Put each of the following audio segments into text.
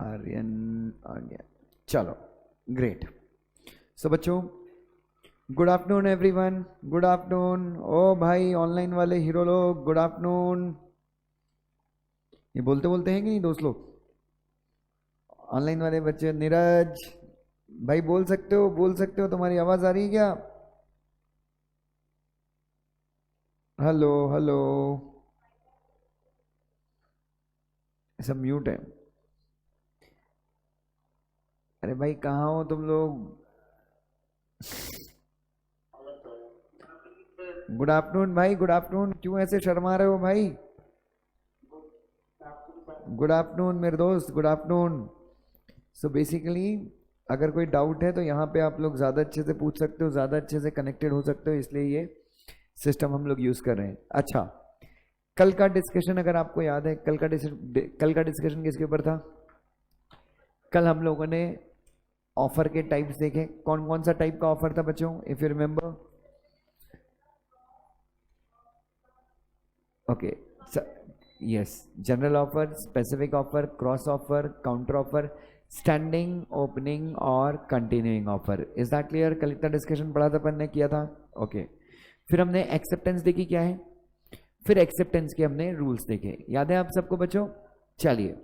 आर्यन आ गया, चलो great. So बच्चों, good afternoon everyone, good afternoon. ओ भाई ऑनलाइन वाले हीरो लोग, गुड आफ्टरनून। ये बोलते बोलते हैं कि नहीं दोस्त लोग? ऑनलाइन वाले बच्चे, नीरज भाई बोल सकते हो, बोल सकते हो, तुम्हारी आवाज आ रही है क्या? हेलो हेलो, सब म्यूट है। अरे भाई कहाँ हो तुम लोग? गुड आफ्टरनून भाई, गुड आफ्टरनून। क्यों ऐसे शर्मा रहे हो भाई? गुड आफ्टरनून मेरे दोस्त, गुड आफ्टरनून। सो बेसिकली अगर कोई डाउट है तो यहाँ पे आप लोग ज़्यादा अच्छे से पूछ सकते हो, ज़्यादा अच्छे से कनेक्टेड हो सकते हो, इसलिए ये सिस्टम हम लोग यूज़ कर रहे हैं। अच्छा, कल का डिस्कशन अगर आपको याद है, कल का डिस्कशन किसके ऊपर था? कल हम लोगों ने ऑफर के टाइप्स देखे। कौन कौन सा टाइप का ऑफर था बच्चों, if you remember? Okay, yes, general offer, specific offer, cross offer, counter offer, standing, opening और continuing offer. Is that clear? कल इतना डिस्कशन पढ़ा था, अपन ने किया था। ओके, फिर हमने एक्सेप्टेंस देखी क्या है, फिर एक्सेप्टेंस के हमने रूल्स देखे, याद है आप सबको बच्चों? चलिए,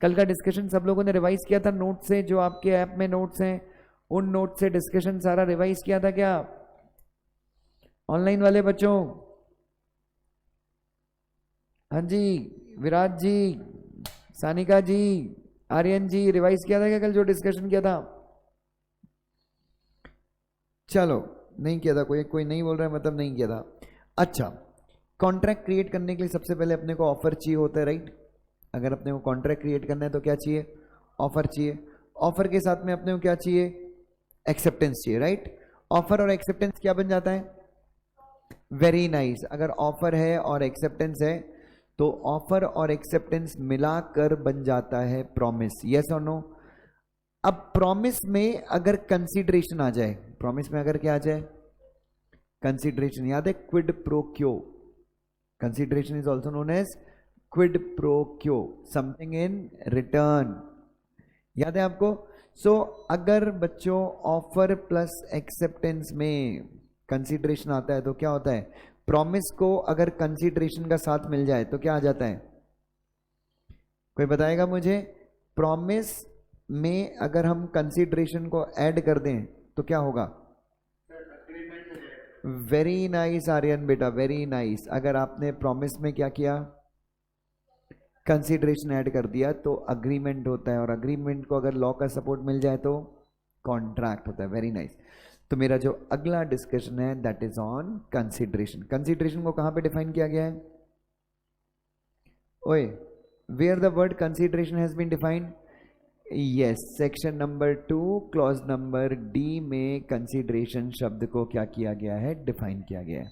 कल का डिस्कशन सब लोगों ने रिवाइज किया था नोट से, जो आपके ऐप में नोट्स हैं उन नोट से डिस्कशन सारा रिवाइज किया था क्या ऑनलाइन वाले बच्चों? हाँ जी, विराट जी, सानिका जी, आर्यन जी, रिवाइज किया था क्या कल जो डिस्कशन किया था? चलो, नहीं किया था, कोई कोई नहीं बोल रहा है मतलब नहीं किया था। अच्छा, कॉन्ट्रैक्ट क्रिएट करने के लिए सबसे पहले अपने को ऑफर चाहिए होता है, राइट? अगर अपने को कॉन्ट्रैक्ट क्रिएट करना है तो क्या चाहिए? ऑफर चाहिए। ऑफर के साथ में अपने को क्या चाहिए? एक्सेप्टेंस चाहिए, राइट? ऑफर और एक्सेप्टेंस क्या बन जाता है? Very nice. अगर ऑफर है और एक्सेप्टेंस है तो ऑफर और एक्सेप्टेंस मिलाकर बन जाता है प्रॉमिस। यस और नो? अब प्रॉमिस में अगर कंसीडरेशन आ जाए, प्रॉमिस में अगर क्या आ जाए? कंसीडरेशन। याद है quid pro quo? Consideration is also known as quid pro quo, something in return. याद है आपको? सो अगर बच्चों ऑफर प्लस एक्सेप्टेंस में कंसीडरेशन आता है तो क्या होता है? प्रॉमिस को अगर कंसीडरेशन का साथ मिल जाए तो क्या आ जाता है? कोई बताएगा मुझे? प्रॉमिस में अगर हम कंसीडरेशन को ऐड कर दें तो क्या होगा? वेरी नाइस आर्यन बेटा, वेरी नाइस। अगर आपने प्रॉमिस में क्या किया? कंसीडरेशन ऐड कर दिया तो अग्रीमेंट होता है, और अग्रीमेंट को अगर लॉ का सपोर्ट मिल जाए तो कॉन्ट्रैक्ट होता है। Very nice. तो मेरा जो अगला डिस्कशन है that is on consideration. Consideration को कहां पे डिफाइन किया गया है? ओए, where the word consideration has been defined? Yes, section number 2 clause number D में कंसीडरेशन शब्द को क्या किया गया है? डिफाइन किया गया है।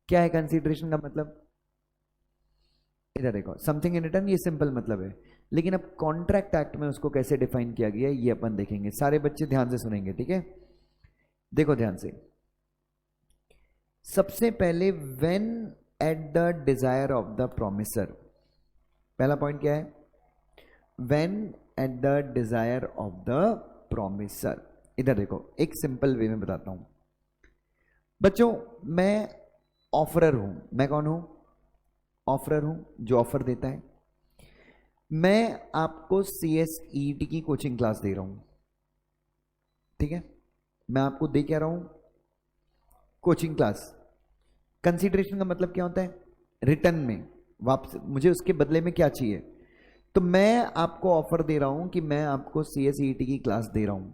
क्या है कंसीडरेशन का मतलब? इधर देखो, समथिंग इन रिटर्न, ये सिंपल मतलब है, लेकिन अब कॉन्ट्रैक्ट एक्ट में उसको कैसे डिफाइन किया गया है ये अपन देखेंगे। सारे बच्चे ध्यान से सुनेंगे, ठीक है? देखो ध्यान से। सबसे पहले when at the desire of the promisor, पहला पॉइंट क्या है? When at the desire of the promisor. इधर देखो, एक सिंपल वे में बताता हूं बच्चों। मैं ऑफरर हूं। मैं कौन हूं? ऑफरर हूं, जो ऑफर देता है। मैं आपको CSET की कोचिंग क्लास दे रहा हूं, ठीक है? मैं आपको दे क्या रहा हूं? Coaching class. कंसीडरेशन का मतलब क्या होता है? रिटर्न में वापस मुझे उसके बदले में क्या चाहिए? तो मैं आपको ऑफर दे रहा हूं कि मैं आपको CSET की क्लास दे रहा हूं,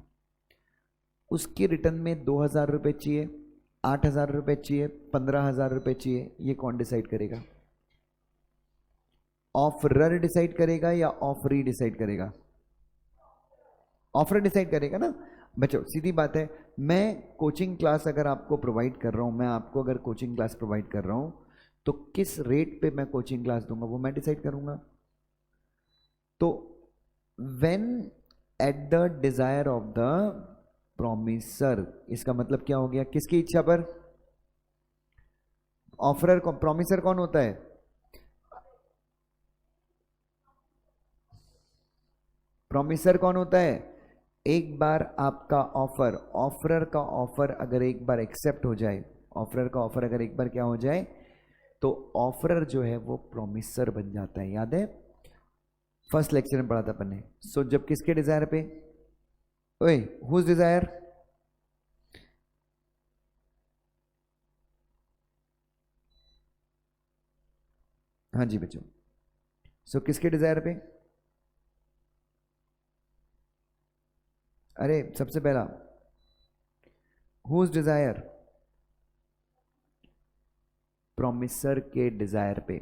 उसके रिटर्न में 2,000 रुपये चाहिए, 8,000 रुपये चाहिए, 15,000 रुपये चाहिए, ये कौन डिसाइड करेगा? ऑफरर डिसाइड करेगा या ऑफरी डिसाइड करेगा? ऑफर डिसाइड करेगा ना बच्चों, सीधी बात है। मैं कोचिंग क्लास अगर आपको प्रोवाइड कर रहा हूं, मैं आपको अगर कोचिंग क्लास प्रोवाइड कर रहा हूं तो किस रेट पे मैं कोचिंग क्लास दूंगा वो मैं डिसाइड करूंगा। तो when at the desire of the promisor, इसका मतलब क्या हो गया? किसकी इच्छा पर? ऑफरर कौन, प्रोमिसर कौन होता है? प्रोमिसर कौन होता है? एक बार आपका ऑफर, ऑफरर का ऑफर अगर एक बार एक्सेप्ट हो जाए, ऑफरर का ऑफर अगर एक बार क्या हो जाए, तो ऑफरर जो है वो प्रोमिसर बन जाता है। याद है फर्स्ट लेक्चर में पढ़ा था अपन ने। सो जब किसके डिजायर पे, ओए हुज डिजायर, हाँ जी बच्चों, सो किसके डिजायर पे? अरे सबसे पहला हुज डिजायर, प्रोमिसर के डिजायर पे।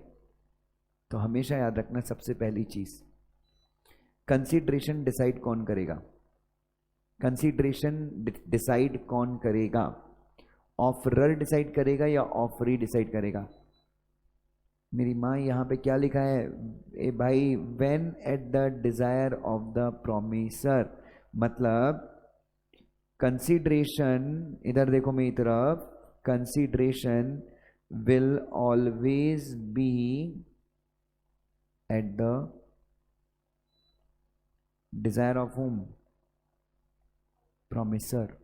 तो हमेशा याद रखना सबसे पहली चीज, कंसीडरेशन डिसाइड कौन करेगा? कंसीडरेशन डिसाइड कौन करेगा? ऑफरर डिसाइड करेगा या ऑफरी डिसाइड करेगा? मेरी माँ यहाँ पे क्या लिखा है ए भाई, when at the desire of the promisor, मतलब कंसीडरेशन, इधर देखो मेरी तरफ, consideration will always be at the desire of whom? Promisor.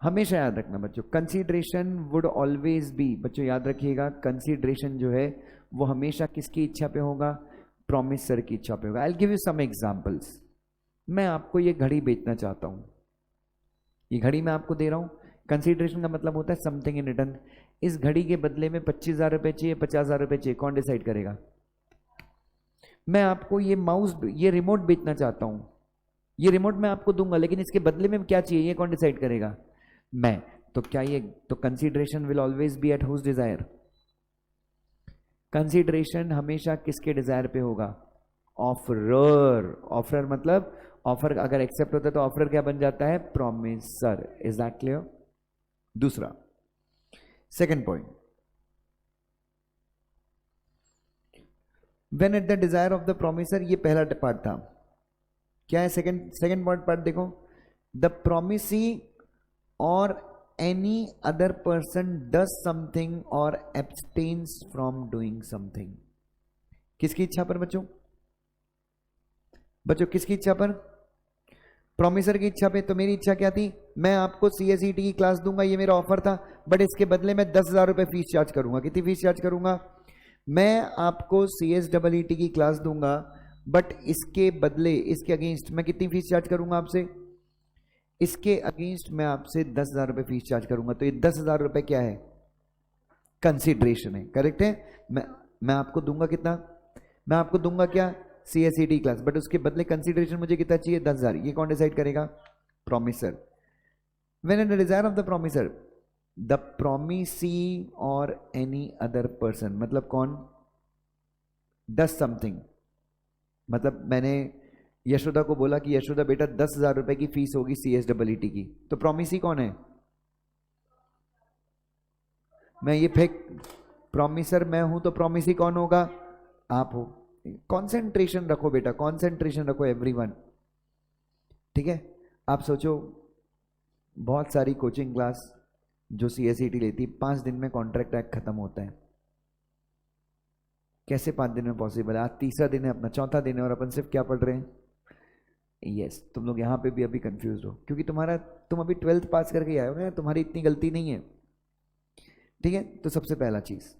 हमेशा याद रखना बच्चों, कंसीडरेशन वुड ऑलवेज बी, बच्चों याद रखिएगा, कंसीडरेशन जो है वो हमेशा किसकी इच्छा पे होगा? प्रोमिसर की इच्छा पे होगा। I will give you some examples. मैं आपको ये घड़ी बेचना चाहता हूं, ये घड़ी मैं आपको दे रहा हूं, कंसीडरेशन का मतलब होता है समथिंग इन रिटर्न। इस घड़ी के बदले में 25,000 रुपए चाहिए, 50,000 रुपए चाहिए, कौन डिसाइड करेगा? मैं आपको ये माउस, ये रिमोट बेचना चाहता हूं, ये रिमोट मैं आपको दूंगा, लेकिन इसके बदले में क्या चाहिए, ये कौन डिसाइड करेगा? मैं। तो क्या ये, तो consideration will always be at whose desire? Consideration हमेशा किसके डिजायर पे होगा? ऑफरर। ऑफरर मतलब ऑफर अगर एक्सेप्ट होता है तो ऑफरर क्या बन जाता है? प्रोमिसर। Is that clear? दूसरा, second point, when at the desire of the promisor, ये पहला पार्ट था। क्या है सेकंड पार्ट देखो, द प्रोमिसी और any other person does something और एब्सटेन्स फ्रॉम डूइंग समथिंग। किसकी इच्छा पर बच्चों? बच्चों किसकी इच्छा पर? प्रोमिसर की इच्छा पे। तो मेरी इच्छा क्या थी? मैं आपको CSET की क्लास दूंगा, ये मेरा ऑफर था, बट इसके बदले में 10,000 रुपए फीस चार्ज करूंगा। कितनी फीस चार्ज करूंगा? मैं आपको CSET की क्लास दूंगा, बट इसके बदले, इसके अगेंस्ट मैं कितनी फीस चार्ज करूंगा आपसे? इसके अगेंस्ट मैं आपसे 10,000 रुपए फीस चार्ज करूंगा। तो ये 10,000 रुपए क्या है? कंसीडरेशन है। करेक्ट है? मैं आपको दूंगा कितना? मैं आपको दूंगा क्या? CSET क्लास, बट उसके बदले कंसीडरेशन मुझे कितना चाहिए? 10,000। ये कौन डिसाइड करेगा? Promisor. When in the desire of the promisor, the promisee और एनी अदर पर्सन, मतलब कौन? डज समथिंग, मतलब मैंने यशोदा को बोला कि यशोदा बेटा 10,000 रुपए की फीस होगी CSET की, तो प्रोमिसी कौन है? मैं ये फेक, प्रोमिसर मैं हूं, तो प्रोमिसी कौन होगा? आप हो। कंसंट्रेशन रखो बेटा, कंसंट्रेशन रखो एवरीवन। ठीक है? आप सोचो, बहुत सारी कोचिंग क्लास जो CSET लेती, 5 दिन में कॉन्ट्रैक्ट एक्ट खत्म होता है। कैसे 5 दिन में पॉसिबल है? आज तीसरा दिन है, अपना चौथा दिन है, और अपन सिर्फ क्या पढ़ रहे हैं? यस, तुम लोग यहाँ पे भी अभी कंफ्यूज हो, क्योंकि तुम अभी 12th पास करके आए हो ना, तुम्हारी इतनी गलती नहीं है। ठीक है? तो सबसे पहला चीज,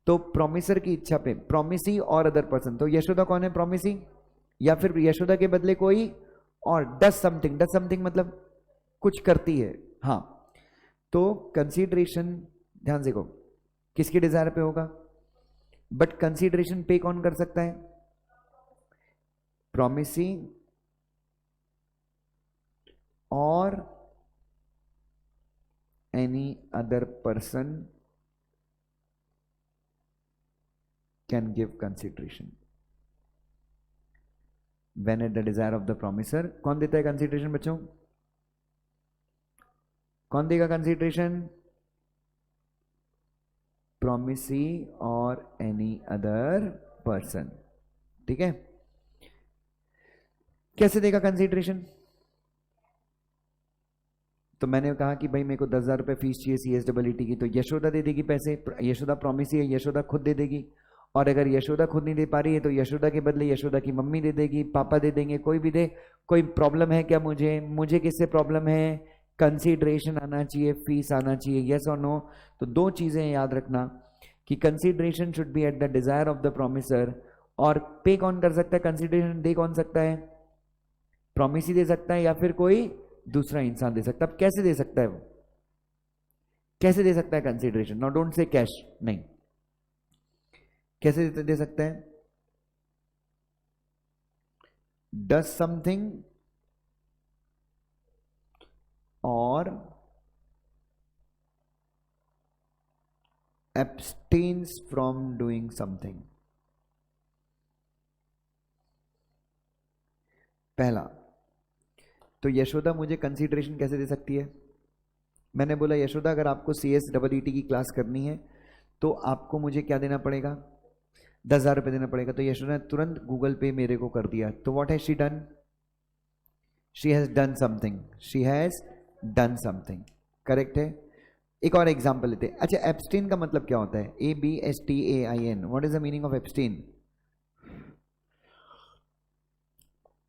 तो प्रोमिसर की इच्छा पे, प्रोमिसी और अदर पर्सन, तो यशोदा कौन है? प्रोमिसी, या फिर यशोदा के बदले कोई और डज समथिंग। डज समथिंग मतलब कुछ करती है। हाँ, तो कंसीडरेशन ध्यान से देखो, किसके डिजायर पे होगा? बट कंसीडरेशन पे कौन कर सकता है? प्रोमिसी और any other person can give consideration when at the desire of the promisor. कौन देता है कंसीडरेशन बच्चों? कौन देगा कंसीडरेशन? प्रोमिसी और एनी अदर पर्सन। ठीक है? कैसे देगा कंसीडरेशन? तो मैंने कहा कि भाई मेरे को 10,000 रुपए फीस चाहिए CSET की, तो यशोदा दे देगी पैसे, यशोदा प्रोमिसी है, यशोदा खुद दे देगी। और अगर यशोदा खुद नहीं दे पा रही है तो यशोदा के बदले यशोदा की मम्मी दे देगी, पापा दे देंगे, कोई भी दे। कोई प्रॉब्लम है क्या मुझे किससे प्रॉब्लम है? कंसीडरेशन आना चाहिए, फीस आना चाहिए, यस और नो। तो दो चीजें याद रखना कि consideration should be at the desire of the promisor. और पे कौन कर सकता है? कंसीडरेशन दे कौन सकता है? प्रॉमिस ही दे सकता है या फिर कोई दूसरा इंसान दे सकता है। अब कैसे दे सकता है वो? कैसे दे सकता है consideration? Now don't say cash, नहीं, कैसे दे सकता है? डज समथिंग और abstains from doing something। पहला तो यशोदा मुझे कंसीडरेशन कैसे दे सकती है? मैंने बोला यशोदा अगर आपको CSEET की क्लास करनी है तो आपको मुझे क्या देना पड़ेगा? 10,000 रुपये देना पड़ेगा। तो यशोदा ने तुरंत गूगल पे मेरे को कर दिया। तो what has she done? She has done something, she has done something, correct है। एक और एग्जांपल लेते हैं। अच्छा, एब्सटेन का मतलब क्या होता है? ABSTAIN, what is the meaning of abstain?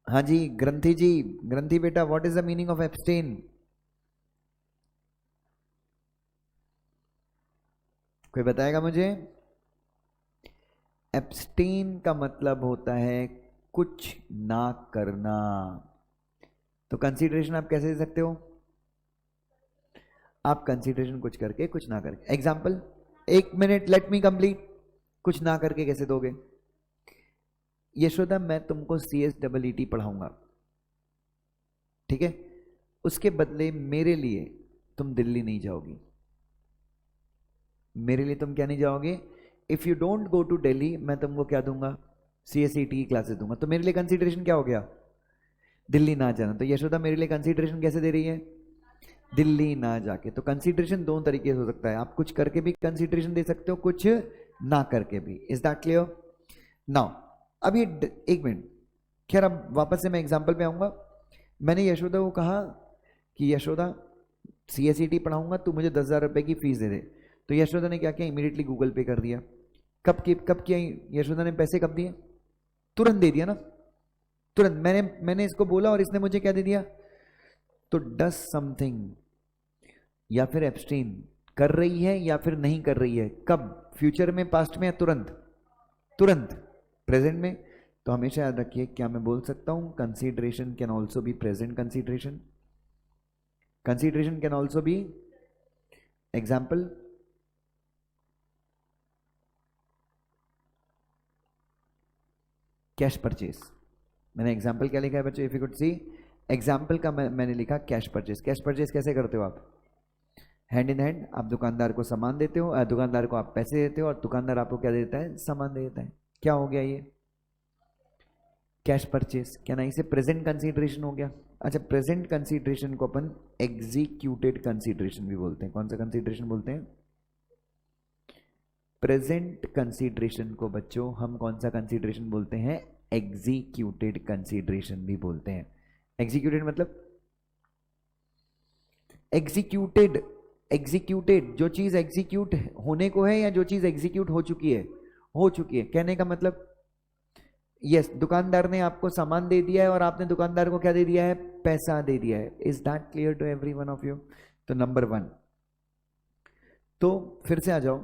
हाँ जी, ग्रंथी बेटा, what is the meaning of abstain? कोई बताएगा मुझे? एब्सटेन का मतलब होता है कुछ ना करना। तो कंसीडरेशन आप कैसे दे सकते हो? आप कंसीडरेशन कुछ करके कुछ ना करके। Example, 1 minute, let me complete. कुछ ना करके कैसे दोगे? यशोदा मैं तुमको CSEET पढ़ाऊंगा, ठीक है, उसके बदले मेरे लिए तुम दिल्ली नहीं जाओगी। मेरे लिए तुम क्या नहीं जाओगे? If you don't go to Delhi, मैं तुमको क्या दूंगा? CSEET की क्लासेस दूंगा। तो मेरे लिए कंसीडरेशन क्या हो गया? दिल्ली ना जाना। तो यशोदा मेरे लिए कंसीडरेशन कैसे दे रही है? दिल्ली ना जाके। तो कंसीडरेशन दो तरीके से हो सकता है, आप कुछ करके भी कंसीडरेशन दे सकते हो, कुछ ना करके भी। Is that clear? नाउ अब ये एक मिनट, खैर अब वापस से मैं एग्जांपल पे आऊंगा। मैंने यशोदा को कहा कि यशोदा CSEET पढ़ाऊंगा, तू मुझे 10,000 रुपए की फीस दे दे। तो यशोदा ने क्या किया? इमीडिएटली गूगल पे कर दिया। कब किया यशोदा ने? पैसे कब दिए? तुरंत दे दिया ना, तुरंत। मैंने इसको बोला और इसने मुझे क्या दे दिया? तो डज समथिंग या फिर एब्सटेन कर रही है या फिर नहीं कर रही है? कब? फ्यूचर में, पास्ट में, या तुरंत? तुरंत, प्रेजेंट में। तो हमेशा याद रखिए, क्या मैं बोल सकता हूं consideration can also be present consideration. Consideration can also be, example, cash purchase. मैंने एग्जाम्पल क्या लिखा है बच्चों? If you could see, example का मैंने लिखा कैश परचेस। कैश परचेस कैसे करते हो आप? हैंड इन हैंड, आप दुकानदार को सामान देते हो, दुकानदार को आप पैसे देते हो और दुकानदार आपको क्या देता है? सामान दे देता है। क्या हो गया ये? Cash purchase. क्या ना, इसे प्रेजेंट कंसीडरेशन हो गया। अच्छा, प्रेजेंट कंसीडरेशन को अपन एग्जीक्यूटेड कंसीडरेशन भी बोलते हैं। कौन सा कंसीडरेशन बोलते हैं? प्रेजेंट कंसीडरेशन को बच्चों हम कौन सा कंसीडरेशन बोलते हैं? एग्जीक्यूटेड कंसीडरेशन भी बोलते हैं। एग्जीक्यूटेड मतलब एग्जीक्यूटेड जो चीज एग्जीक्यूट होने को है या जो चीज एग्जीक्यूट हो चुकी है? हो चुकी है। कहने का मतलब, यस, दुकानदार ने आपको सामान दे दिया है और आपने दुकानदार को क्या दे दिया है? पैसा दे दिया है। Is that clear to every one of you? तो नंबर 1। तो फिर से आ जाओ।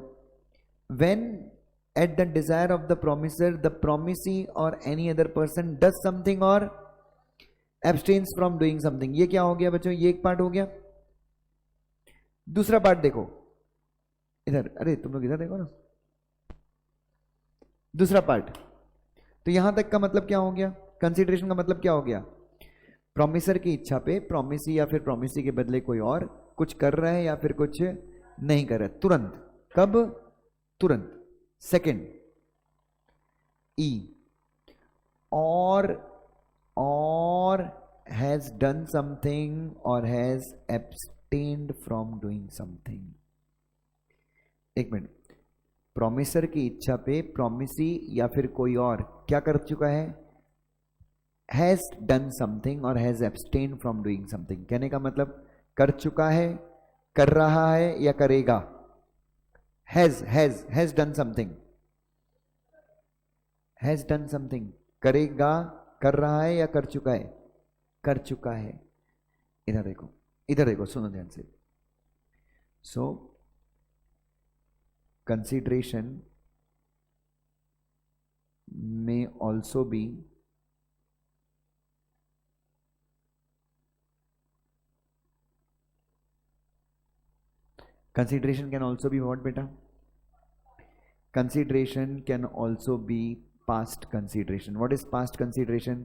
When at the desire of the promiser, the promisee or any other person does something or abstains from doing something। ये क्या हो गया बच्चों? ये एक पार्ट हो गया। दूसरा पार्ट देखो इधर, अरे तुम लोग इधर देखो ना। दूसरा पार्ट, तो यहां तक का मतलब क्या हो गया? कंसीडरेशन का मतलब क्या हो गया? प्रोमिसर की इच्छा पे प्रॉमिसी या फिर प्रॉमिसी के बदले कोई और कुछ कर रहा है या फिर कुछ नहीं कर रहा है, तुरंत। कब? तुरंत। सेकंड, ई, और हैज डन समथिंग और has abstained from doing something. एक मिनट, प्रॉमिसर की इच्छा पे प्रॉमिसी या फिर कोई और क्या कर चुका है? हैज डन समथिंग और has abstained from doing something. कहने का मतलब कर चुका है, कर रहा है या करेगा? Has done something. Has done something, करेगा, कर रहा है या कर चुका है? कर चुका है। इधर देखो, इधर देखो, सुनो ध्यान से। सो consideration may also be consideration can also be what beta? Consideration can also be past consideration. What is past consideration?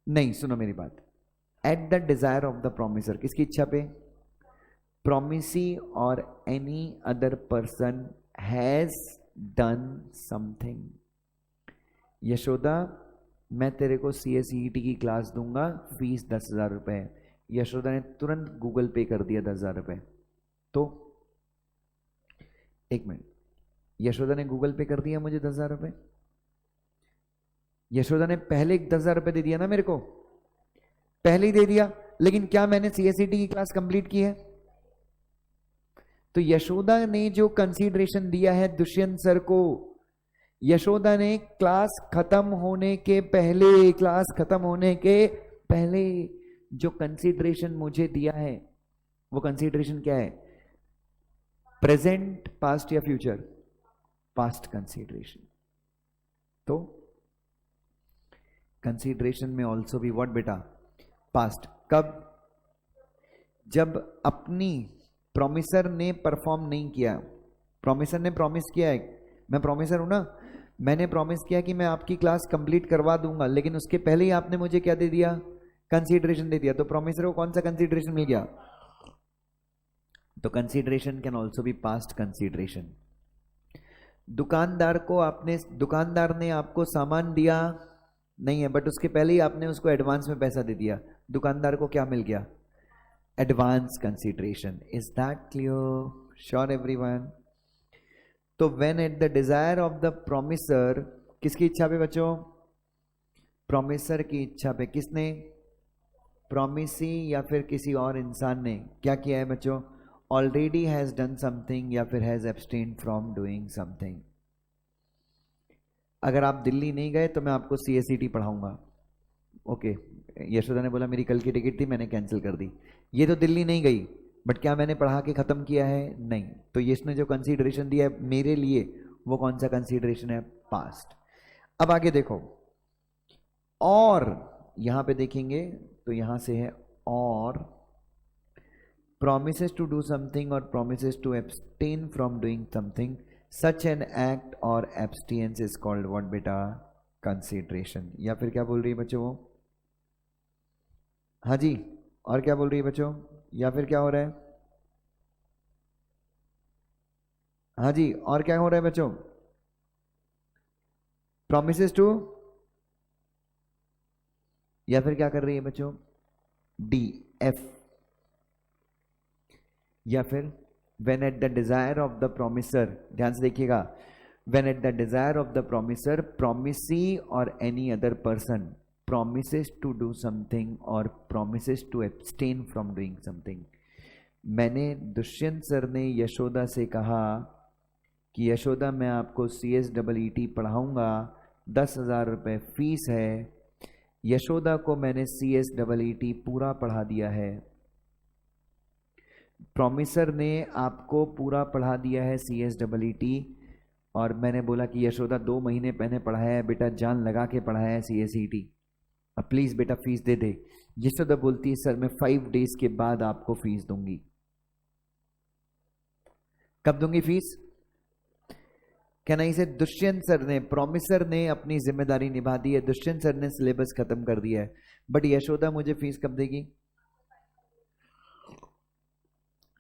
नहीं, सुनो मेरी बात। At the desire of the promiser, किसकी इच्छा पे? Promisee or any other person has done something. Yashoda, मैं तेरे को CSET की क्लास दूंगा, फीस 10,000 रुपए। यशोदा ने तुरंत गूगल पे कर दिया 10,000 रुपए। तो एक मिनट, यशोदा ने गूगल पे कर दिया मुझे 10,000 रुपए। यशोदा ने पहले 10,000 रुपए दे दिया ना मेरे को, पहले ही दे दिया, लेकिन क्या मैंने CSET की क्लास कंप्लीट की है? तो यशोदा ने जो कंसीडरेशन दिया है दुष्यंत सर को, यशोदा ने क्लास खत्म होने के पहले, क्लास खत्म होने के पहले जो कंसीडरेशन मुझे दिया है, वो कंसीडरेशन क्या है? प्रेजेंट, पास्ट या फ्यूचर? Past consideration. तो कंसीडरेशन में ऑल्सो भी व्हाट बेटा? पास्ट। कब? जब अपनी प्रोमिसर ने परफॉर्म नहीं किया। प्रोमिसर ने प्रॉमिस किया है, मैं प्रोमिसर हूं ना, मैंने प्रॉमिस किया कि मैं आपकी क्लास कंप्लीट करवा दूंगा, लेकिन उसके पहले ही आपने मुझे क्या दे दिया? कंसीडरेशन दे दिया। तो प्रोमिसर को कौन सा कंसीडरेशन मिल गया? तो consideration can also be past consideration. दुकानदार को आपने, दुकानदार ने आपको सामान दिया नहीं है, बट उसके पहले ही आपने उसको एडवांस में पैसा दे दिया, दुकानदार को क्या मिल गया? Advance consideration. Is that clear? Sure everyone? तो when at the desire of the promisor, किसकी इच्छा पे बच्चों? प्रोमिसर की इच्छा पे। किसने? प्रोमिसी या फिर किसी और इंसान ने क्या किया है बच्चों? ऑलरेडी हैज डन समथिंग या फिर has abstain from doing something. अगर आप दिल्ली नहीं गए तो मैं आपको CSET पढ़ाऊंगा। ओके, यशोदा ने बोला मेरी कल की टिकट थी, मैंने कैंसिल कर दी। ये तो दिल्ली नहीं गई, बट क्या मैंने पढ़ा के खत्म किया है? नहीं। तो इसने जो कंसीडरेशन दिया है मेरे लिए, वो कौन सा कंसीडरेशन है? पास्ट। अब आगे देखो, और यहां पे देखेंगे तो यहां से है और promises to do something or promises to abstain from doing something, such an act or abstinence is called what बेटा? consideration। या फिर क्या बोल रही है बच्चों वो? हाँ जी, और क्या बोल रही है बच्चों? या फिर क्या हो रहा है? हाँ जी, और क्या हो रहा है बच्चों? promises to, या फिर क्या कर रही है बच्चों? D, F। या फिर when at the desire of the promiser, ध्यान से देखिएगा, when at the desire of the promiser, promisee or any other person promises to do something or promises to abstain from doing something। मैंने Dushyant sir ने यशोदा से कहा कि यशोदा मैं आपको CSET पढ़ाऊंगा, 10,000 रुपये फीस है। यशोदा को मैंने CSET पूरा पढ़ा दिया है। प्रोमिसर ने आपको पूरा पढ़ा दिया है CSET, और मैंने बोला कि यशोदा 2 महीने पहले पढ़ाया है बेटा, जान लगा के पढ़ाया है CSET, अब प्लीज बेटा फीस दे दे। यशोदा बोलती है सर मैं 5 डेज के बाद आपको फीस दूंगी। कब दूंगी फीस? कहना इसे दुष्यंत सर ने, प्रोमिसर ने अपनी जिम्मेदारी निभा दी है, दुष्यंत सर ने सिलेबस खत्म कर दिया है, बट यशोदा मुझे फीस कब देगी?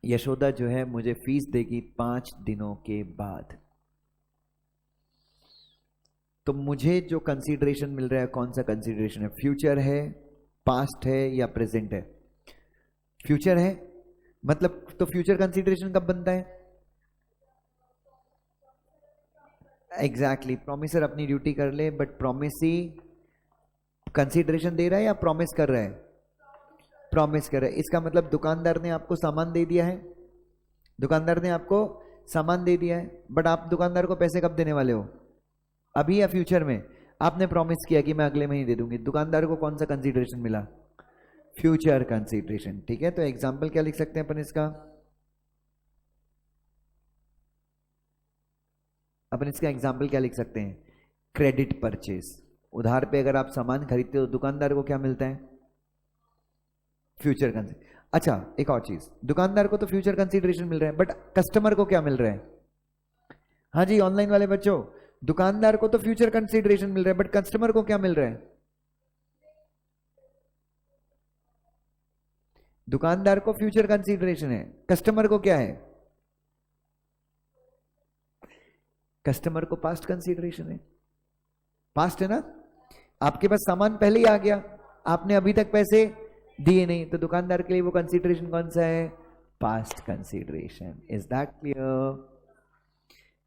यशोदा जो है मुझे फीस देगी 5 दिनों के बाद। तो मुझे जो कंसीडरेशन मिल रहा है, कौन सा कंसीडरेशन है? फ्यूचर है, पास्ट है या प्रेजेंट है? फ्यूचर है, मतलब तो फ्यूचर कंसीडरेशन कब बनता है? एग्जैक्टली, प्रोमिसर अपनी ड्यूटी कर ले, बट प्रोमिसी कंसीडरेशन दे रहा है या प्रॉमिस कर रहा है? प्रॉमिस कर रहा है। इसका मतलब दुकानदार ने आपको सामान दे दिया है, दुकानदार ने आपको सामान दे दिया है, बट आप दुकानदार को पैसे कब देने वाले हो? अभी या फ्यूचर में? आपने प्रॉमिस किया कि मैं अगले महीने दे दूंगी, दुकानदार को कौन सा कंसीडरेशन मिला? Future consideration. ठीक है, तो एग्जाम्पल क्या लिख सकते हैं अपन इसका? अपन इसका एग्जाम्पल क्या लिख सकते हैं? Credit purchase. उधार पे अगर आप सामान खरीदते हो दुकानदार को क्या मिलता है? Future consideration. अच्छा, एक और चीज, दुकानदार को तो फ्यूचर कंसीडरेशन मिल रहा है, बट कस्टमर को क्या मिल रहा है? हाँ जी, ऑनलाइन वाले बच्चों, दुकानदार को तो फ्यूचर कंसीडरेशन मिल रहा है, बट कस्टमर को क्या मिल रहा है? दुकानदार को फ्यूचर कंसीडरेशन है, कस्टमर को क्या है? कस्टमर को पास्ट कंसीडरेशन है। पास्ट है ना, आपके पास सामान पहले ही आ गया, आपने अभी तक पैसे दिए नहीं, तो दुकानदार के लिए वो कंसीडरेशन कौन सा है? Past consideration. Is that clear?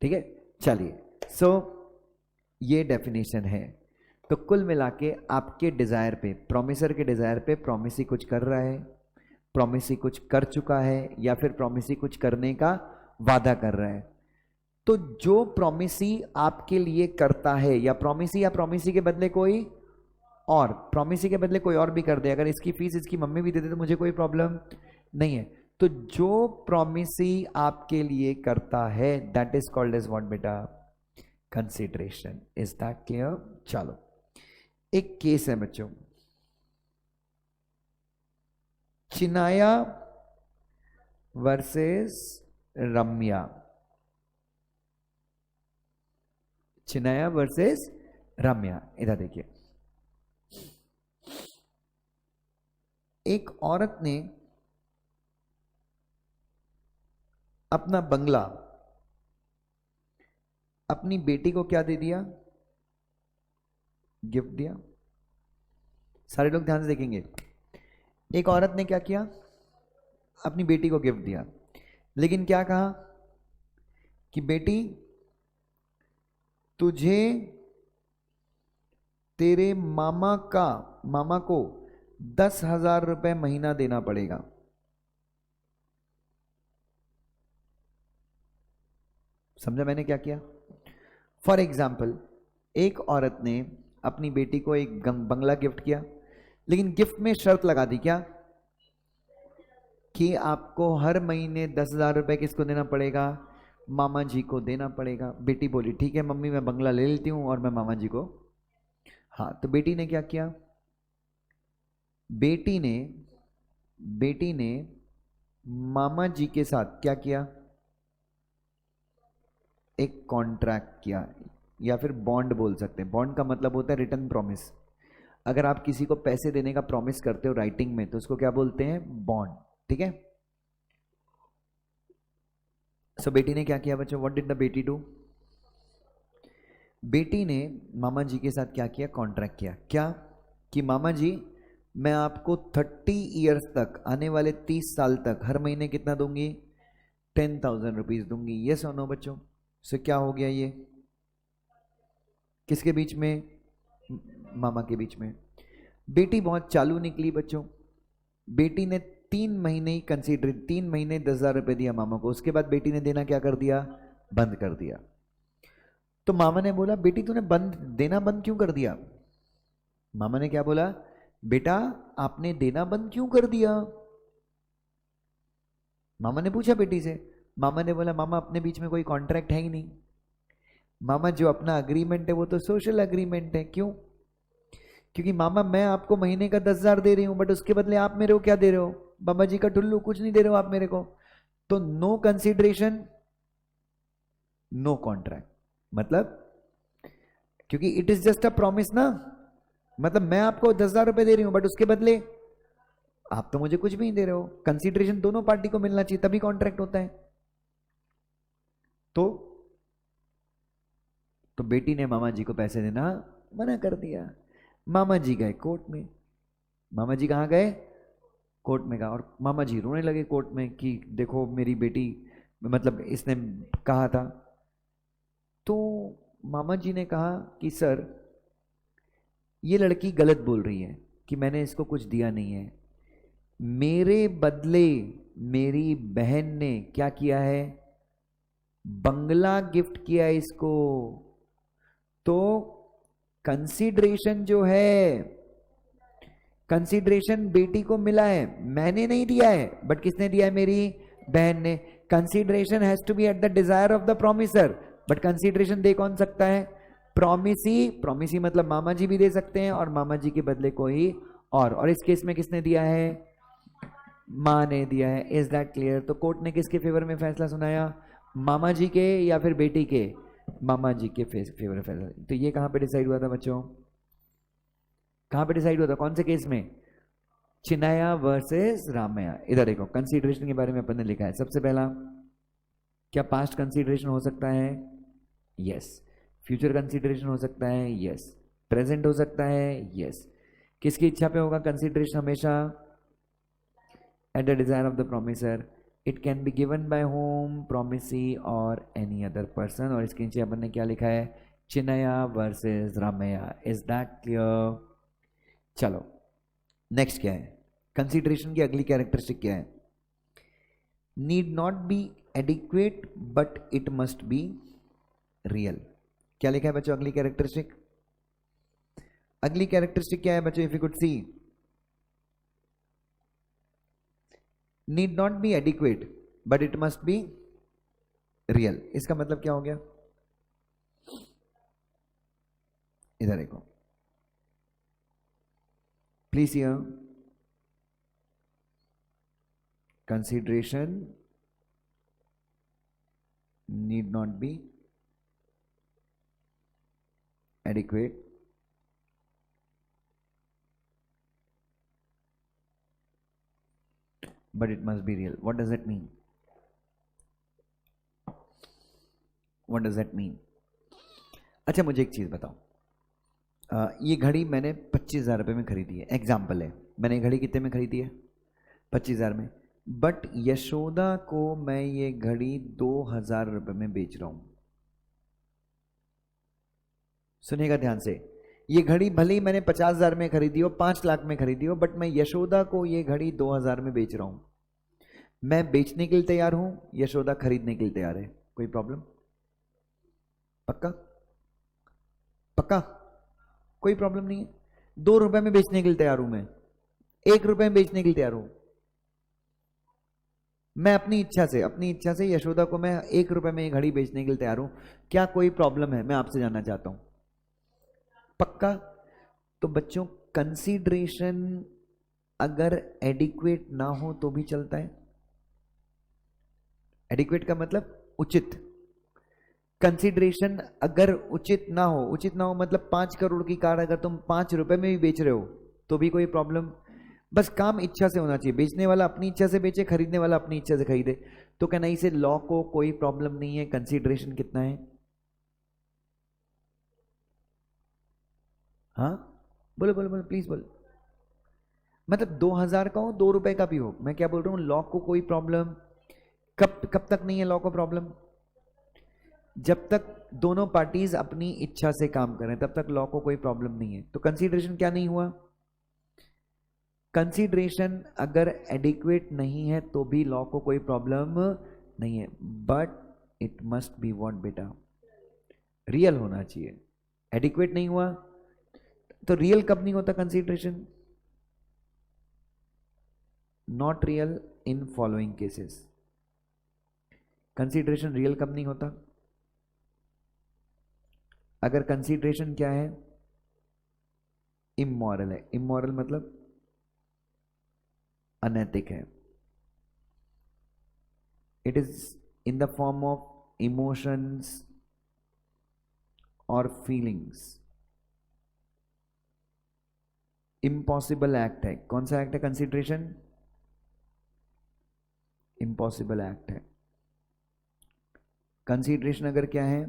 ठीक है, चलिए, सो ये डेफिनेशन है। तो कुल मिला के आपके डिजायर पे, प्रोमिसर के डिजायर पे, प्रोमिसी कुछ कर रहा है, प्रोमिसी कुछ कर चुका है, या फिर प्रोमिसी कुछ करने का वादा कर रहा है। तो जो प्रोमिसी आपके लिए करता है, या प्रोमिसी के बदले कोई और, प्रोमिसी के बदले कोई और भी कर दे, अगर इसकी फीस इसकी मम्मी भी दे दे तो मुझे कोई प्रॉब्लम नहीं है। तो जो प्रोमिसी आपके लिए करता है, that is called as what बेटा? कंसीडरेशन। Is that clear? चलो, एक केस है बच्चों, चिनाया वर्सेस रम्या। चिनाया वर्सेस रम्या। इधर देखिए, एक औरत ने अपना बंगला अपनी बेटी को क्या दे दिया? गिफ्ट दिया। सारे लोग ध्यान से देखेंगे। एक औरत ने क्या किया? अपनी बेटी को गिफ्ट दिया, लेकिन क्या कहा कि बेटी तुझे तेरे मामा को 10,000 रुपए महीना देना पड़ेगा। समझा मैंने क्या किया? फॉर एग्जाम्पल, एक औरत ने अपनी बेटी को एक बंगला गिफ्ट किया, लेकिन गिफ्ट में शर्त लगा दी, क्या? कि आपको हर महीने 10,000 रुपए किसको देना पड़ेगा? मामा जी को देना पड़ेगा। बेटी बोली ठीक है मम्मी, मैं बंगला ले लेती हूं और मैं मामा जी को। हाँ, तो बेटी ने क्या किया? बेटी ने मामा जी के साथ क्या किया? एक कॉन्ट्रैक्ट किया, या फिर बॉन्ड बोल सकते हैं। बॉन्ड का मतलब होता है रिटर्न प्रॉमिस। अगर आप किसी को पैसे देने का प्रॉमिस करते हो राइटिंग में, तो उसको क्या बोलते हैं? बॉन्ड। ठीक है, सो बेटी ने क्या किया बच्चों? व्हाट डिड द बेटी डू? बेटी ने मामा जी के साथ क्या किया? कॉन्ट्रैक्ट किया। क्या? कि मामा जी, मैं आपको 30 ईयर्स तक, आने वाले 30 साल तक हर महीने कितना दूंगी? 10,000 रुपीज दूंगी। ये सुनो बच्चों, सो क्या हो गया? ये किसके बीच में? मामा के बीच में। बेटी बहुत चालू निकली बच्चों। बेटी ने 3 महीने ही कंसीडर, 3 महीने 10,000 रुपए दिया मामा को। उसके बाद बेटी ने देना क्या कर दिया? बंद कर दिया। तो मामा ने बोला बेटी तूने देना बंद क्यों कर दिया? मामा ने क्या बोला? बेटा आपने देना बंद क्यों कर दिया? मामा ने पूछा बेटी से। मामा ने बोला मामा अपने बीच में कोई कॉन्ट्रैक्ट है ही नहीं। मामा जो अपना अग्रीमेंट है वो तो सोशल अग्रीमेंट है। क्यों? क्योंकि मामा मैं आपको महीने का 10,000 दे रही हूं, बट उसके बदले आप मेरे को क्या दे रहे हो? बाबा जी का टुल्लू, कुछ नहीं दे रहे हो आप मेरे को। तो नो कंसीडरेशन, नो कॉन्ट्रैक्ट। मतलब क्योंकि it is just a promise ना, मतलब मैं आपको 10,000 रुपए दे रही हूं, बट उसके बदले आप तो मुझे कुछ भी नहीं दे रहे हो। कंसीडरेशन दोनों पार्टी को मिलना चाहिए, तभी कॉन्ट्रैक्ट होता है। तो बेटी ने मामा जी को पैसे देना मना कर दिया। मामा जी गए कोर्ट में। मामा जी कहाँ गए? कोर्ट में गए। और मामा जी रोने लगे कोर्ट में कि देखो मेरी बेटी, मतलब इसने कहा था। तो मामा जी ने कहा कि सर ये लड़की गलत बोल रही है कि मैंने इसको कुछ दिया नहीं है। मेरे बदले मेरी बहन ने क्या किया है? बंगला गिफ्ट किया है इसको। तो कंसीडरेशन जो है, कंसीडरेशन बेटी को मिला है, मैंने नहीं दिया है, बट किसने दिया है? मेरी बहन ने। Consideration has to be at the desire of the promisor, but consideration दे कौन सकता है? प्रोमिसी। प्रोमिसी मतलब मामा जी भी दे सकते हैं, और मामा जी के बदले कोई और इस केस में किसने दिया है? माँ ने दिया है। Is that clear? तो कोर्ट ने किसके फेवर में फैसला सुनाया? मामा जी के या फिर बेटी के? मामा जी के फेवर में फैसला। तो ये कहां पे डिसाइड हुआ था बच्चों? कहां पे डिसाइड हुआ था? कौन से केस में? चिन्नया वर्सेस रामैया। इधर देखो, कंसीडरेशन के बारे में अपन ने लिखा है। सबसे पहला, क्या पास्ट कंसीडरेशन हो सकता है? यस। फ्यूचर कंसीडरेशन हो सकता है? यस। प्रेजेंट हो सकता है? यस। किसकी इच्छा पे होगा कंसीडरेशन? हमेशा at the desire of the promisor. It can be given by whom, promisee और एनी अदर पर्सन। और इसके नीचे अपन ने क्या लिखा है? Chinnaya versus Ramaiah. Is that clear? चलो नेक्स्ट क्या है? कंसीडरेशन की अगली कैरेक्टरिस्टिक क्या है? Need not be adequate but it must be real. क्या लिखा है बच्चों अगली कैरेक्टरिस्टिक? अगली कैरेक्टरिस्टिक क्या है बच्चों? If you could see, need not be adequate but it must be real. इसका मतलब क्या हो गया? इधर देखो please, here consideration need not be adequate but it must be real. What does that mean? What does that mean? अच्छा मुझे एक चीज बताओ, ये घड़ी मैंने 25,000 रुपये में खरीदी है, एग्जाम्पल है। मैंने घड़ी कितने में खरीदी है? 25,000 में। बट यशोदा को मैं ये घड़ी 2,000 रुपये में बेच रहा हूं। सुनिएगा ध्यान से, ये घड़ी भले ही मैंने 50,000 में खरीदी हो, 5 लाख में खरीदी हो, बट मैं यशोदा को ये घड़ी 2,000 में बेच रहा हूं। मैं बेचने के लिए तैयार हूं, यशोदा खरीदने के लिए तैयार है। कोई प्रॉब्लम? पक्का? पक्का कोई प्रॉब्लम नहीं है। 2 रुपए में बेचने के लिए तैयार हूं मैं, 1 रुपए में बेचने के लिए तैयार हूं। मैं अपनी इच्छा से यशोदा को मैं 1 रुपए में ये घड़ी बेचने के लिए तैयार हूं। क्या कोई प्रॉब्लम है? मैं आपसे जानना चाहता हूं। पक्का? तो बच्चों कंसीडरेशन अगर एडिक्वेट ना हो तो भी चलता है। एडिक्वेट का मतलब उचित। कंसीडरेशन अगर उचित ना हो मतलब 5 करोड़ की कार अगर तुम 5 रुपए में भी बेच रहे हो तो भी कोई प्रॉब्लम? बस काम इच्छा से होना चाहिए। बेचने वाला अपनी इच्छा से बेचे, खरीदने वाला अपनी इच्छा से खरीदे, तो कहना इसे लॉ को कोई प्रॉब्लम नहीं है। कंसीडरेशन कितना है? हाँ बोलो बोलो बोलो प्लीज बोलो। मतलब 2,000 का हो, 2 रुपए का भी हो, मैं क्या बोल रहा हूं, लॉ को कोई प्रॉब्लम कब तक नहीं है? लॉ को प्रॉब्लम जब तक दोनों पार्टीज अपनी इच्छा से काम करें, तब तक लॉ को कोई प्रॉब्लम नहीं है। तो कंसीडरेशन क्या नहीं हुआ? कंसीडरेशन अगर एडिक्वेट नहीं है तो भी लॉ को कोई प्रॉब्लम नहीं है, but it must B what बेटा? रियल होना चाहिए। एडिक्वेट नहीं हुआ तो रियल कब नहीं होता consideration? Not real in following cases. Consideration real कब नहीं होता? अगर कंसीडरेशन क्या है? इमोरल है। इमोरल मतलब अनैतिक है। It is in the form of emotions और फीलिंग्स। इम्पॉसिबल एक्ट है। कौन सा एक्ट है? कंसीडरेशन इम्पॉसिबल एक्ट है। कंसीडरेशन अगर क्या है?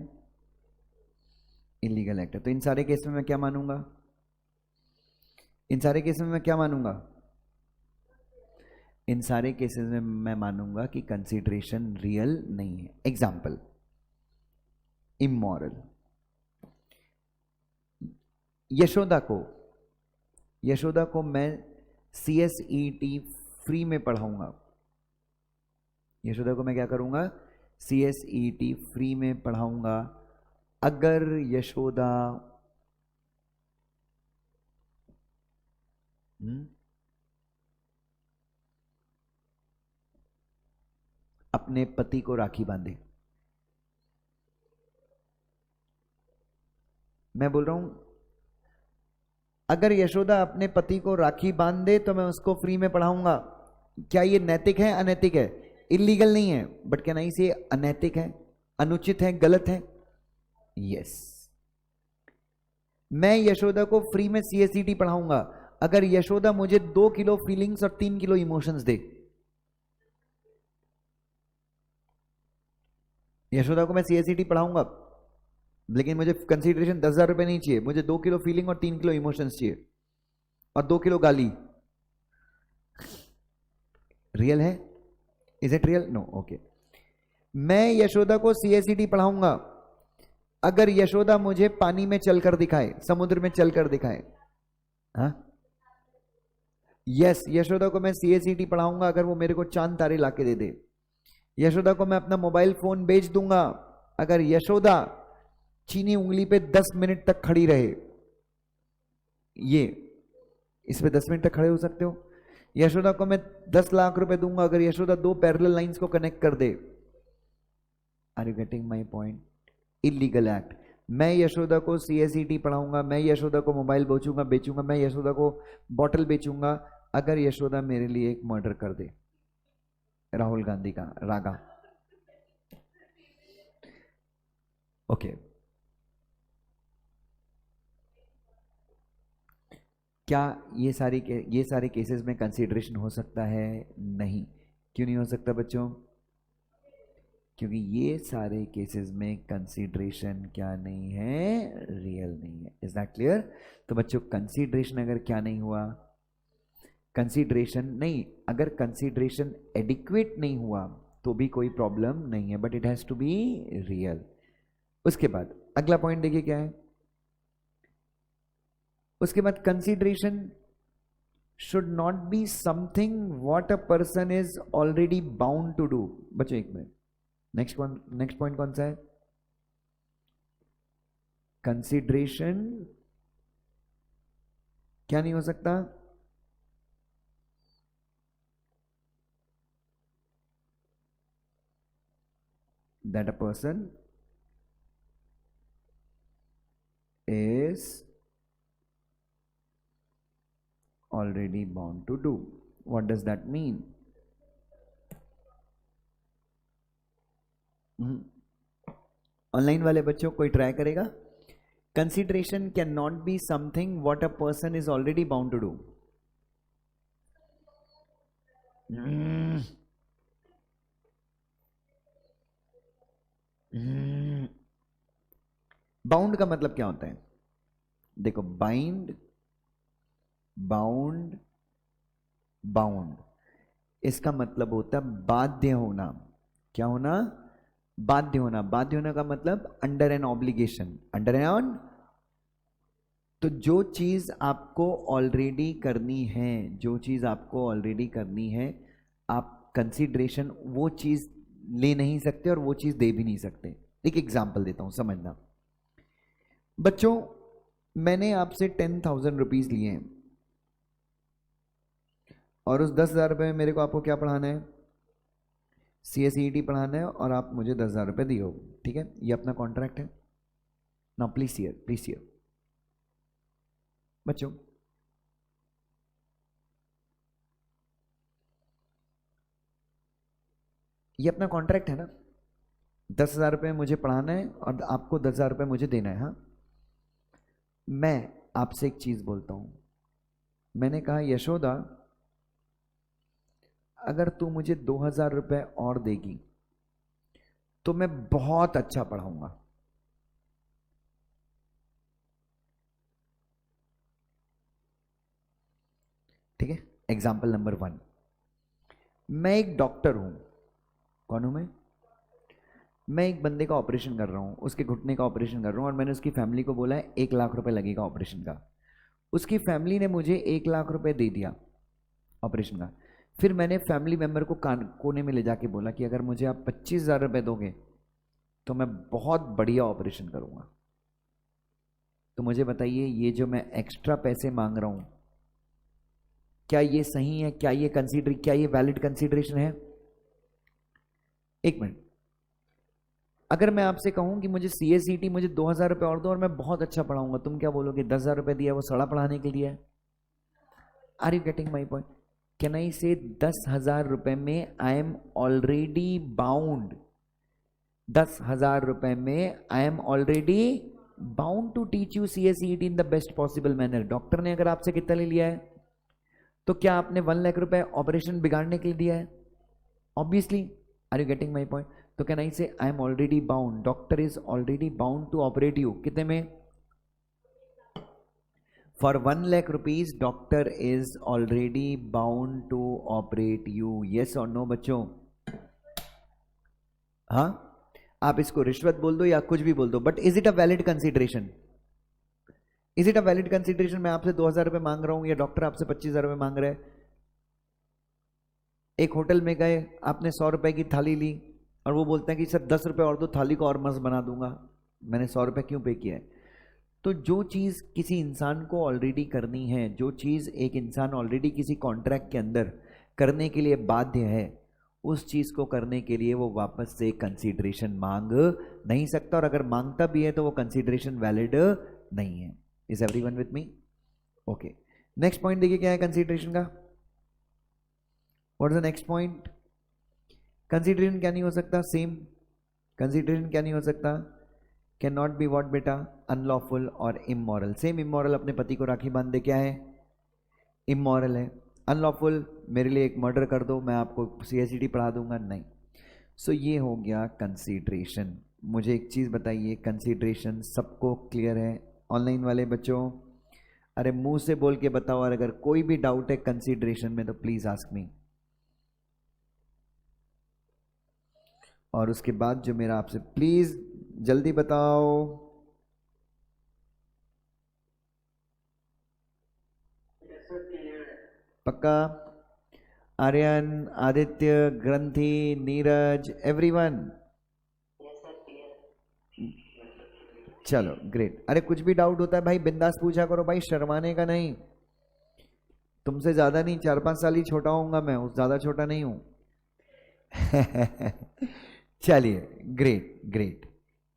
इलीगल एक्ट है। तो इन सारे केस में मैं क्या मानूंगा? इन सारे केस में मैं क्या मानूंगा? इन सारे केसेस में मैं मानूंगा कि कंसीडरेशन रियल नहीं है। Example, immoral. यशोदा को मैं CSET फ्री में पढ़ाऊंगा। यशोदा को मैं क्या करूंगा? CSET फ्री में पढ़ाऊंगा। अगर यशोदा अपने पति को राखी बांधे, मैं बोल रहा हूं अगर यशोदा अपने पति को राखी बांध दे तो मैं उसको फ्री में पढ़ाऊंगा। क्या ये नैतिक है, अनैतिक है? इलीगल नहीं है, बट क्या नहीं से अनैतिक है, अनुचित है, गलत है? यस। मैं यशोदा को फ्री में CACT पढ़ाऊंगा अगर यशोदा मुझे 2 किलो फीलिंग्स और 3 किलो इमोशंस दे। यशोदा को मैं CACT पढ़ाऊंगा, लेकिन मुझे कंसीडरेशन 10,000 रुपए नहीं चाहिए, मुझे 2 किलो फीलिंग और 3 किलो इमोशंस चाहिए और 2 किलो गाली। रियल है? Is it real? No. Okay. मैं यशोदा को CACT पढ़ाऊंगा अगर यशोदा मुझे पानी में चलकर दिखाए, समुद्र में चलकर दिखाए। हाँ, यस। यशोदा को मैं CACT पढ़ाऊंगा अगर वो मेरे को चांद तारे लाके दे दे। यशोदा को मैं अपना मोबाइल फोन बेच दूंगा अगर यशोदा चीनी उंगली पे 10 मिनट तक खड़ी रहे। ये इस पे 10 मिनट तक खड़े हो सकते हो? यशोदा को मैं 10 लाख रुपए दूंगा अगर यशोदा 2 पैरेलल लाइंस को कनेक्ट कर दे। Are you getting my point? Illegal act. मैं यशोदा को CACT पढ़ाऊंगा, मैं यशोदा को मोबाइल बेचूंगा, मैं यशोदा को बॉटल बेचूंगा अगर यशोदा मेरे लिए एक मर्डर कर दे, राहुल गांधी का रागा। ओके। क्या ये सारे केसेस में कंसीडरेशन हो सकता है? नहीं। क्यों नहीं हो सकता बच्चों? क्योंकि ये सारे केसेस में कंसीडरेशन क्या नहीं है? रियल नहीं है। Is that clear? तो बच्चों कंसीडरेशन अगर क्या नहीं हुआ, कंसीडरेशन नहीं, अगर कंसीडरेशन एडिक्वेट नहीं हुआ तो भी कोई प्रॉब्लम नहीं है, but it has to be real. उसके बाद अगला पॉइंट देखिए क्या है। उसके बाद consideration should not be something what a person is already bound to do. बच्चों एक मिनट, नेक्स्ट पॉइंट कौन सा है? कंसीडरेशन क्या नहीं हो सकता? That a person is already bound to do. What does that mean? Online वाले बच्चों कोई ट्राई करेगा? Consideration can not be something what a person is already bound to do. Bound का मतलब क्या होता है? देखो, बाइंड, बाउंड, बाउंड, इसका मतलब होता है बाध्य होना। क्या होना? बाध्य होना। बाध्य होना का मतलब under an obligation, under an. तो जो चीज आपको ऑलरेडी करनी है, जो चीज आपको ऑलरेडी करनी है, आप कंसीडरेशन वो चीज ले नहीं सकते और वो चीज दे भी नहीं सकते। एक एग्जांपल देता हूं, समझना बच्चों। मैंने आपसे 10,000 रुपीज लिए हैं और उस 10,000 रुपये में मेरे को आपको क्या पढ़ाना है? CACT पढ़ाना है और आप मुझे 10,000 रुपये दिए हो, ठीक है? ये अपना कॉन्ट्रैक्ट है ना। प्लीज हियर बच्चों, ये अपना कॉन्ट्रैक्ट है ना। 10,000 रुपये मुझे पढ़ाना है और आपको 10,000 रुपये मुझे देना है। हाँ, मैं आपसे एक चीज बोलता हूं। मैंने कहा यशोदा, अगर तू मुझे 2,000 रुपये और देगी तो मैं बहुत अच्छा पढ़ाऊंगा। ठीक है? एग्जाम्पल नंबर 1, मैं एक डॉक्टर हूं। कौन हूं मैं एक बंदे का ऑपरेशन कर रहा हूं, उसके घुटने का ऑपरेशन कर रहा हूं और मैंने उसकी फैमिली को बोला है 1 लाख रुपए लगेगा ऑपरेशन का। उसकी फैमिली ने मुझे 1 लाख रुपए दे दिया ऑपरेशन का। फिर मैंने फैमिली मेंबर को कोने में ले जाके बोला कि अगर मुझे आप 25,000 रुपए दोगे तो मैं बहुत बढ़िया ऑपरेशन करूंगा। तो मुझे बताइए, ये जो मैं एक्स्ट्रा पैसे मांग रहा हूं, क्या ये सही है? क्या ये वैलिड कंसीडरेशन है? एक मिनट, अगर मैं आपसे कहूं कि मुझे CACT मुझे 2,000 रुपये और दो और मैं बहुत अच्छा पढ़ाऊंगा, तुम क्या बोलोगे? 10,000 रुपये दिया वो सड़ा पढ़ाने के लिए है। Are you getting my point? Can I say 10,000 रुपये में आई एम ऑलरेडी बाउंड, 10,000 रुपये में I am already bound to teach you CACT in the best possible manner. Doctor ने अगर आपसे कितना ले लिया है, तो क्या आपने 1 लाख रुपए ऑपरेशन बिगाड़ने के लिए दिया है? Obviously. Are you getting my point? तो can I say I am already bound, doctor is already bound to operate you. कितने में? For 1 lakh rupees doctor is already bound to operate you. Yes और no बच्चों? हाँ, आप इसको रिश्वत बोल दो या कुछ भी बोल दो, but is it a valid consideration? Is it a valid consideration? मैं आपसे 2,000 रुपये मांग रहा हूं या डॉक्टर आपसे 25,000 रुपये मांग रहे हैं। एक होटल में गए, आपने 100 रुपए की थाली ली और वो बोलते हैं कि सर 10 रुपये और दो, थाली को और मस्त बना दूंगा। मैंने 100 रुपये क्यों पे किया है? तो जो चीज़ किसी इंसान को ऑलरेडी करनी है, जो चीज़ एक इंसान ऑलरेडी किसी कॉन्ट्रैक्ट के अंदर करने के लिए बाध्य है, उस चीज़ को करने के लिए वो वापस से कंसीडरेशन मांग नहीं सकता, और अगर मांगता भी है तो वो कंसीडरेशन वैलिड नहीं है। Is everyone with me? Okay, next point देखिए क्या है कंसीडरेशन का। What is the next point? Consideration क्या नहीं हो सकता? सेम कंसीडरेशन क्या नहीं हो सकता? कैन नॉट बी व्हाट बेटा? अनलॉफुल और इमोरल। सेम इमोरल अपने पति को राखी बांध दे क्या है? इमोरल है। अनलॉफुल, मेरे लिए एक मर्डर कर दो, मैं आपको CACT पढ़ा दूंगा, नहीं। सो ये हो गया कंसीडरेशन। मुझे एक चीज़ बताइए, कंसीडरेशन सबको क्लियर है? ऑनलाइन वाले बच्चों, अरे मुंह से बोल के बताओ, और अगर कोई भी डाउट है कंसीडरेशन में तो प्लीज आस्क मी। और उसके बाद जो मेरा आपसे, प्लीज जल्दी बताओ। पक्का? आर्यन, आदित्य, ग्रंथि, नीरज, एवरीवन? चलो ग्रेट। अरे कुछ भी डाउट होता है भाई बिंदास पूछा करो भाई, शर्माने का नहीं। तुमसे ज्यादा नहीं, 4-5 साल ही छोटा होऊंगा मैं, उस ज्यादा छोटा नहीं हूं। चलिए, ग्रेट ग्रेट।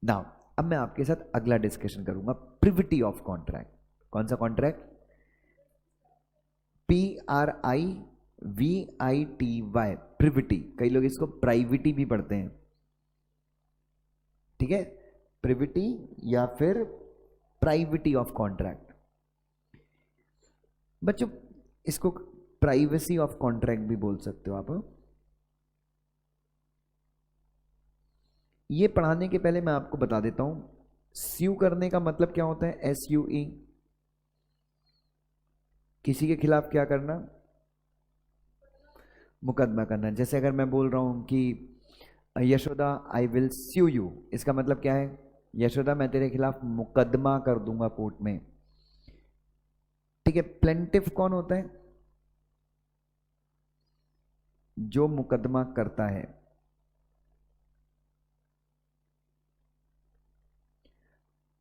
नाउ अब मैं आपके साथ अगला डिस्कशन करूंगा, प्रिविटी ऑफ कॉन्ट्रैक्ट। कौन सा कॉन्ट्रैक्ट? PRIVITY, privity. कई लोग इसको प्राइविटी भी पढ़ते हैं, ठीक है? प्रिविटी या फिर प्राइविटी ऑफ कॉन्ट्रैक्ट। बच्चों इसको प्राइवेसी ऑफ कॉन्ट्रैक्ट भी बोल सकते हो आप। ये पढ़ाने के पहले मैं आपको बता देता हूं, स्यू करने का मतलब क्या होता है? SUE, किसी के खिलाफ क्या करना? मुकदमा करना। जैसे अगर मैं बोल रहा हूं कि Yashoda I will sue you, इसका मतलब क्या है? यशोदा मैं तेरे खिलाफ मुकदमा कर दूंगा कोर्ट में, ठीक है? प्लेंटिफ कौन होता है? जो मुकदमा करता है।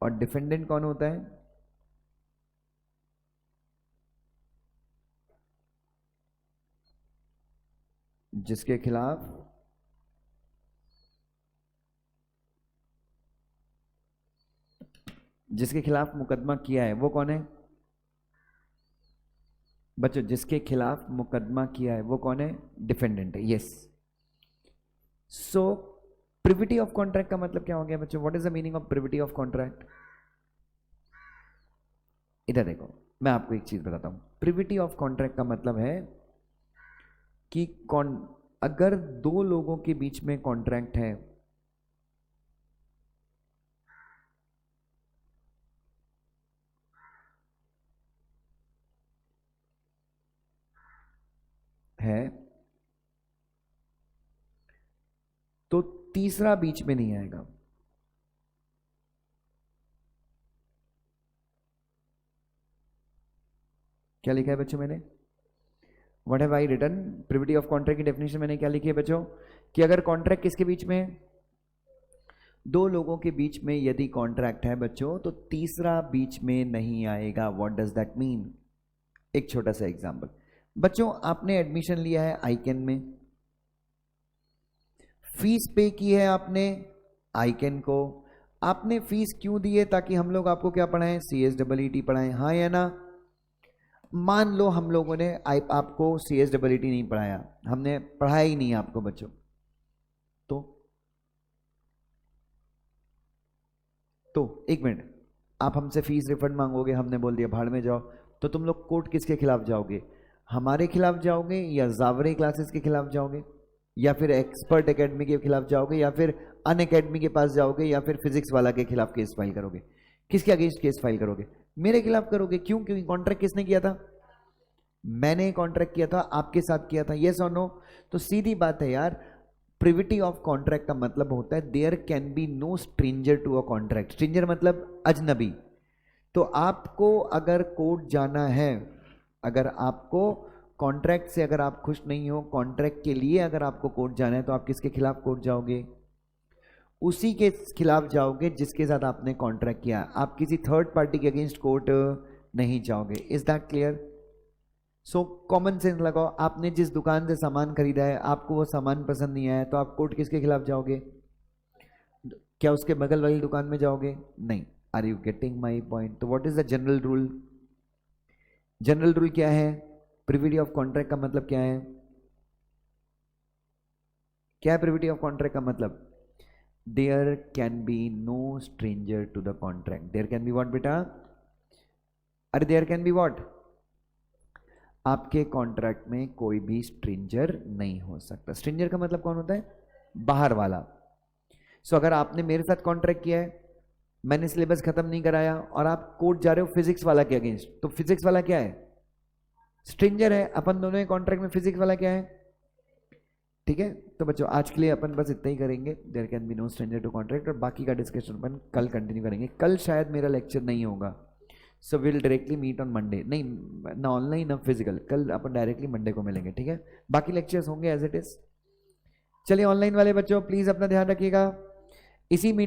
और डिफेंडेंट कौन होता है? जिसके खिलाफ मुकदमा किया है, वो कौन है बच्चों? जिसके खिलाफ मुकदमा किया है वो कौन है? डिफेंडेंट है। Yes. So privity of contract का मतलब क्या हो गया बच्चों? What is the meaning of privity of contract? इधर देखो, मैं आपको एक चीज बताता हूं। प्रिविटी ऑफ कॉन्ट्रैक्ट का मतलब है कि अगर दो लोगों के बीच में कॉन्ट्रैक्ट है तो तीसरा बीच में नहीं आएगा। क्या लिखा है बच्चों मैंने? What have I written? Privity of contract की डेफिनेशन मैंने क्या लिखी है बच्चों? कि अगर कॉन्ट्रैक्ट किसके बीच में है? दो लोगों के बीच में यदि कॉन्ट्रैक्ट है बच्चों तो तीसरा बीच में नहीं आएगा। What does that mean? एक छोटा सा एग्जांपल। बच्चों आपने एडमिशन लिया है आईकेन में, फीस पे की है आपने आईकेन को। आपने फीस क्यों दी है? ताकि हम लोग आपको क्या पढ़ाएं? CSEET पढ़ाएं, हाँ या ना? मान लो हम लोगों ने आपको CSEET नहीं पढ़ाया, हमने पढ़ाया ही नहीं आपको बच्चों, तो एक मिनट, आप हमसे फीस रिफंड मांगोगे, हमने बोल दिया भाड़ में जाओ, तो तुम लोग कोर्ट किसके खिलाफ जाओगे? हमारे खिलाफ जाओगे या जावरे क्लासेस के खिलाफ जाओगे, या फिर एक्सपर्ट एकेडमी के खिलाफ जाओगे, या फिर अन अकेडमी के पास जाओगे, या फिर फिजिक्स वाला के खिलाफ केस फाइल करोगे? किसके अगेंस्ट केस फाइल करोगे? मेरे खिलाफ करोगे। क्यों? क्योंकि कॉन्ट्रैक्ट किसने किया था? मैंने कॉन्ट्रैक्ट किया था, आपके साथ किया था, यस और नो? तो सीधी बात है यार, प्रिविटी ऑफ कॉन्ट्रैक्ट का मतलब होता है there can be no stranger to a contract. Stranger मतलब अजनबी। तो आपको अगर कोर्ट जाना है, अगर आपको कॉन्ट्रैक्ट से अगर आप खुश नहीं हो, कॉन्ट्रैक्ट के लिए अगर आपको कोर्ट जाना है, तो आप किसके खिलाफ कोर्ट जाओगे? उसी के खिलाफ जाओगे जिसके साथ आपने कॉन्ट्रैक्ट किया। आप किसी थर्ड पार्टी के अगेंस्ट कोर्ट नहीं जाओगे। Is that clear? So common sense लगाओ। आपने जिस दुकान से सामान खरीदा है, आपको वो सामान पसंद नहीं आया, तो आप कोर्ट किसके खिलाफ जाओगे? क्या उसके बगल वाली दुकान में जाओगे? नहीं। Are you getting my point? तो what is the general rule? General rule क्या है? प्रिविटी ऑफ कॉन्ट्रैक्ट का मतलब क्या है? क्या है प्रिविटी ऑफ कॉन्ट्रैक्ट का मतलब? There can be no stranger to the contract. There can be what बेटा? अरे देयर कैन बी व्हाट? आपके कॉन्ट्रैक्ट में कोई भी स्ट्रेंजर नहीं हो सकता। स्ट्रेंजर का मतलब कौन होता है? बाहर वाला। सो अगर आपने मेरे साथ कॉन्ट्रैक्ट किया है, मैंने सिलेबस खत्म नहीं कराया, और आप कोर्ट जा रहे हो फिजिक्स वाला के अगेंस्ट, तो फिजिक्स वाला क्या है? स्ट्रेंजर है। अपन दोनों के कॉन्ट्रैक्ट में फिजिक्स वाला क्या है? ठीक है। तो बच्चों आज के लिए अपन बस इतना ही करेंगे। There can be no stranger to contract, और बाकी का डिस्कशन अपन कल कंटिन्यू करेंगे। कल शायद मेरा लेक्चर नहीं होगा, so will directly meet on Monday. नहीं, ना ऑनलाइन ना फिजिकल, कल अपन डायरेक्टली मंडे को मिलेंगे। ठीक है, बाकी लेक्चर्स होंगे एज इट इज। चलिए ऑनलाइन वाले बच्चों प्लीज अपना ध्यान रखिएगा। इसी मीट